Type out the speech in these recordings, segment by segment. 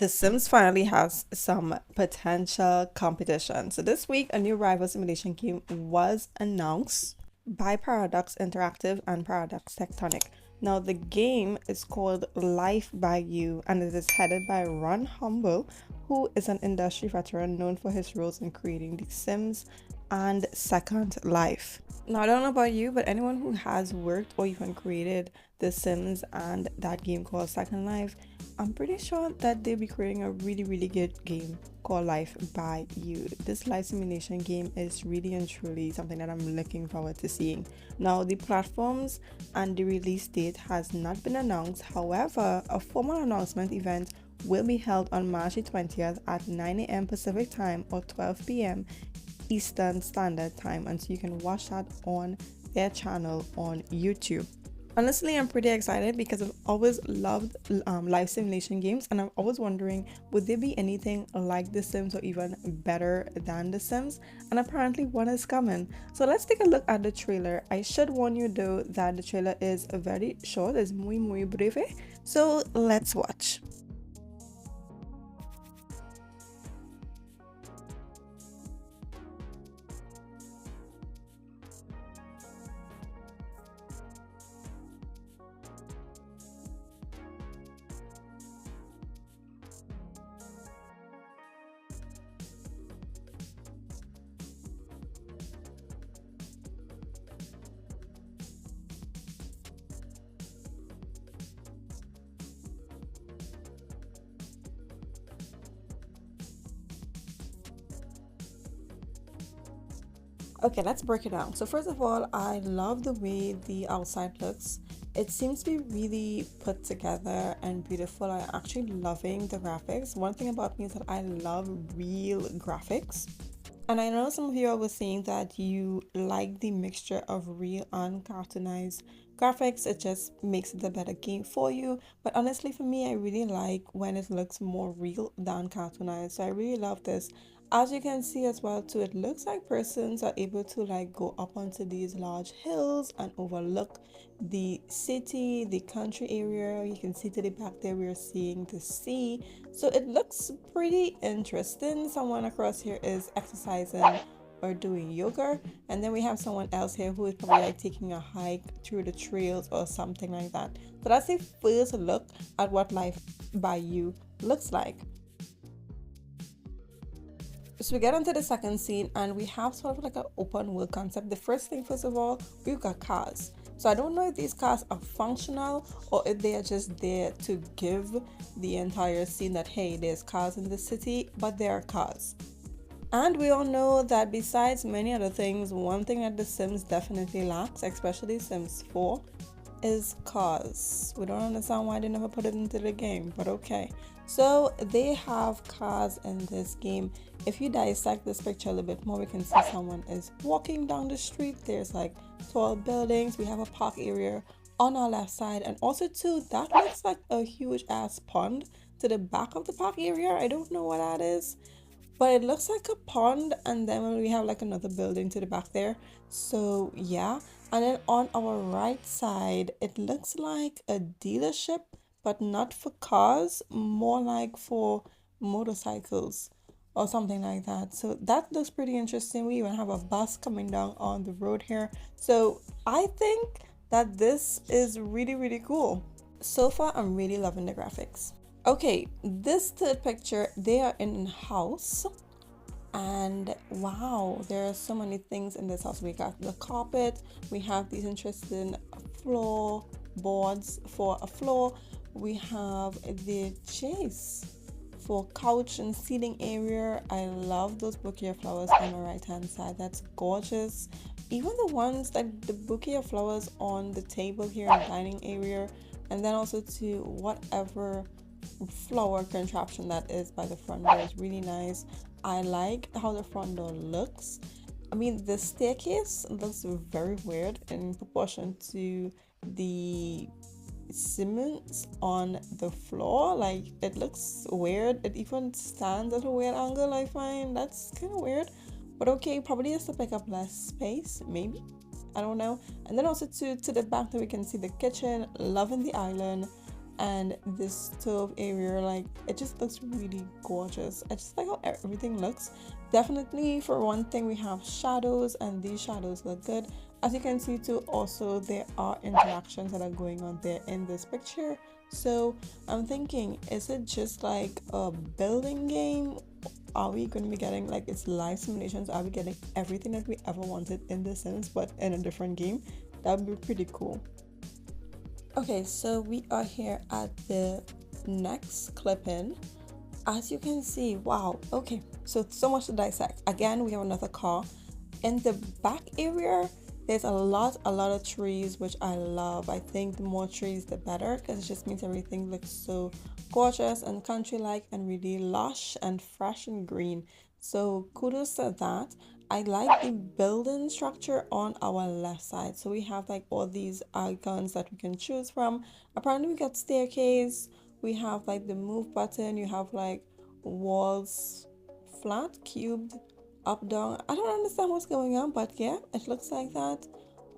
The Sims finally has some potential competition. So this week, a new rival simulation game was announced by Paradox Interactive and Paradox Tectonic. Now, the game is called Life by You, and it is headed by Ron Humble, who is an industry veteran known for his roles in creating The Sims and Second Life. Now, I don't know about you, but anyone who has worked or even created The Sims and that game called Second Life, I'm pretty sure that they'll be creating a really good game called Life by You. This life simulation game is really and truly something that I'm looking forward to seeing. Now, the platforms and the release date has not been announced. However, a formal announcement event will be held on March 20th at 9 a.m. Pacific Time or 12 p.m. Eastern Standard Time, and so you can watch that on their channel on YouTube. Honestly, I'm pretty excited because I've always loved live simulation games, and I'm always wondering, would there be anything like The Sims or even better than The Sims? And apparently one is coming. So let's take a look at the trailer. I should warn you though that the trailer is very short, it's muy breve. So let's watch. Okay, let's break it down. So first of all, I love the way the outside looks. It seems to be really put together and beautiful. I'm actually loving the graphics. One thing about me is that I love real graphics. And I know some of you were saying that you like the mixture of real and cartoonized graphics. It just makes it a better game for you. But honestly, for me, I really like when it looks more real than cartoonized. So I really love this. As you can see as well too, it looks like persons are able to like go up onto these large hills and overlook the city, the country area. You can see to the back there we're seeing the sea, so it looks pretty interesting. Someone across here is exercising or doing yoga, and then we have someone else here who is probably like taking a hike through the trails or something like that. So that's a first look at what Life by You looks like. So we get into the second scene and we have sort of like an open world concept. The first thing, first of all, we've got cars. So I don't know if these cars are functional or if they are just there to give the entire scene that, hey, there's cars in the city, but there are cars. And we all know that besides many other things, one thing that The Sims definitely lacks, especially Sims 4, is cars. We don't understand why they never put it into the game, but okay. So they have cars in this game. If you dissect this picture a little bit more, we can see someone is walking down the street. There's like tall buildings. We have a park area on our left side, and also too, that looks like a huge ass pond to the back of the park area. I don't know what that is, but it looks like a pond, and then we have like another building to the back there. So yeah, and then on our right side it looks like a dealership, but not for cars, more like for motorcycles or something like that. So that looks pretty interesting. We even have a bus coming down on the road here, so I think that this is really cool. So far I'm really loving the graphics. Okay, this third picture, they are in a house, and wow, there are so many things in this house. We got the carpet, we have these interesting floor boards for a floor, we have the chase for couch and seating area. I love those bouquet of flowers on the right hand side. That's gorgeous. Even the ones like the bouquet of flowers on the table here in the dining area, and then also to whatever flower contraption that is by the front door is really nice. I like how the front door looks. I mean, the staircase looks very weird in proportion to the cement on the floor. Like, it looks weird. It even stands at a weird angle. I find that's kind of weird, but okay, probably just to pick up less space, maybe, I don't know. And then also to the back there we can see the kitchen. Loving the island. and this stove area, like it just looks really gorgeous. I just like how everything looks. Definitely, for one thing, we have shadows, and these shadows look good. As you can see too, also there are interactions that are going on there in this picture. So I'm thinking, is it just like a building game? Are we going to be getting like its live simulations? Are we getting everything that we ever wanted in The Sims but in a different game? That would be pretty cool. Okay, so we are here at the next clip in. As you can see, wow, okay, so much to dissect. Again, we have another car. In the back area, there's a lot of trees, which I love. I think the more trees the better, because it just means everything looks so gorgeous and country-like and really lush and fresh and green. So kudos to that. I like the building structure on our left side. So we have like all these icons that we can choose from. Apparently we got staircase, we have like the move button, you have like walls, flat, cubed, up, down. I don't understand what's going on, but yeah, it looks like that.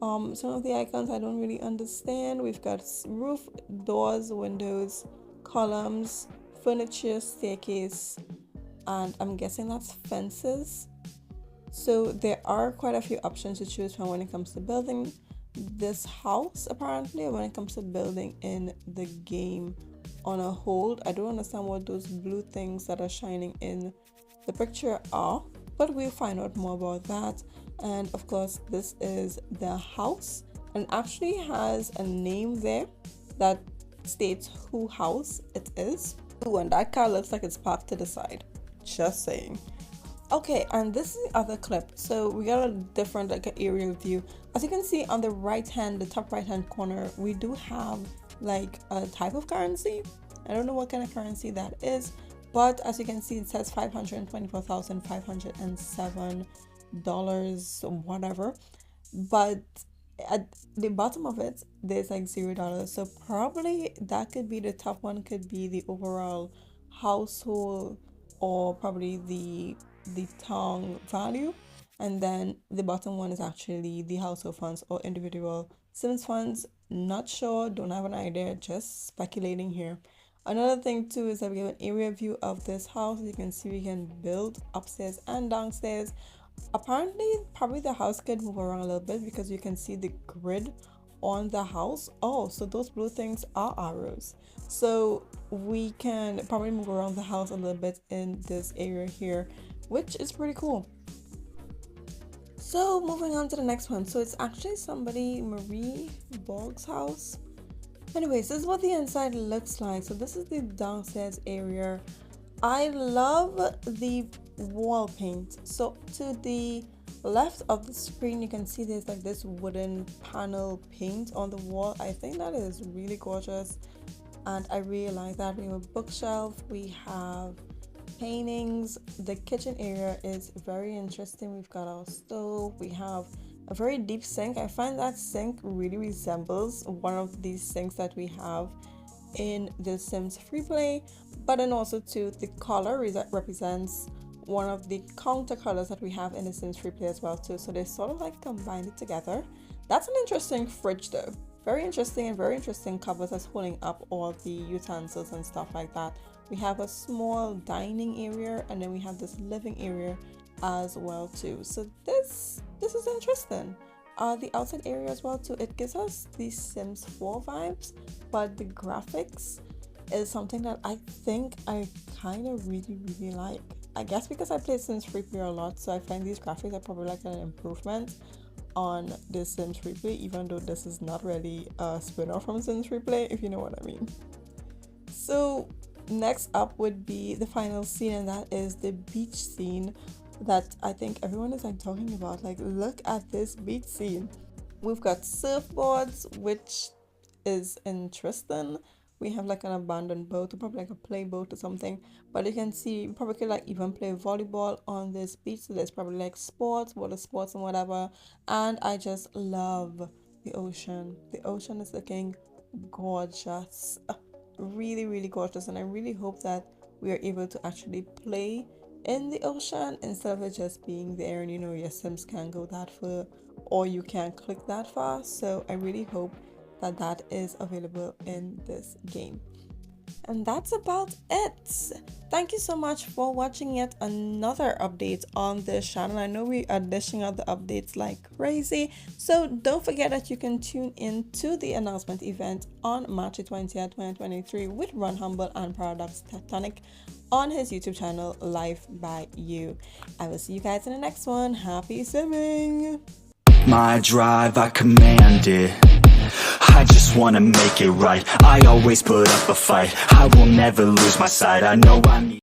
Some of the icons I don't really understand. We've got roof, doors, windows, columns, furniture, staircase, and I'm guessing that's fences. So there are quite a few options to choose from when it comes to building this house, apparently, when it comes to building in the game on a whole. I don't understand what those blue things that are shining in the picture are, but we'll find out more about that. And of course, this is the house, and actually has a name there that states who house it is. Ooh, and that car looks like it's parked to the side, just saying. Okay, and this is the other clip. So we got a different like an aerial view. As you can see on the right hand, the top right hand corner, we do have like a type of currency. I don't know what kind of currency that is, but as you can see, it says $524,507 whatever. But at the bottom of it, there's like $0. So probably that could be the top one, could be the overall household, or probably the town value, and then the bottom one is actually the household funds or individual Sims funds. Not sure, don't have an idea, just speculating here. Another thing too is that we have an area view of this house. You can see we can build upstairs and downstairs. Apparently, probably the house could move around a little bit because you can see the grid on the house. Oh, so those blue things are arrows. So we can probably move around the house a little bit in this area here, which is pretty cool. So moving on to the next one. So it's actually somebody, Marie Boggs' house. Anyways, this is what the inside looks like. So this is the downstairs area. I love the wall paint. So to the left of the screen, you can see there's like this wooden panel paint on the wall. I think that is really gorgeous, and I really like that. We have a bookshelf, we have paintings. The kitchen area is very interesting. We've got our stove, we have a very deep sink. I find that sink really resembles one of these sinks that we have in the Sims free play, but then also too, the color represents one of the counter colors that we have in the Sims free play as well too. So they sort of like combined it together. That's an interesting fridge though. Very interesting, and very interesting covers that's holding up all the utensils and stuff like that. We have a small dining area, and then we have this living area as well too. So this is interesting. The outside area as well too, it gives us the Sims 4 vibes, but the graphics is something that I think I kind of really like. I guess because I play Sims free play a lot, so I find these graphics are probably like an improvement on the Sims free play, even though this is not really a spin-off from Sims free play, if you know what I mean. So next up would be the final scene, and that is the beach scene that I think everyone is like talking about. Like, look at this beach scene. We've got surfboards, which is interesting. We have like an abandoned boat, or probably like a play boat or something, but you can see you probably could like even play volleyball on this beach. So there's probably like sports, water sports and whatever. And I just love the ocean. The ocean is looking gorgeous, really gorgeous, and I really hope that we are able to actually play in the ocean instead of it just being there, and you know, your Sims can't go that far or you can't click that far. So I really hope that is available in this game. And that's about it. Thank you so much for watching yet another update on this channel. I know we are dishing out the updates like crazy, so don't forget that you can tune in to the announcement event on March 20th, 2023 with Ron Humble and Paradox Tectonic on his YouTube channel, Live by You. I will see you guys in the next one. Happy simming! My drive, I command it. I just wanna make it right. I always put up a fight. I will never lose my sight. I know I need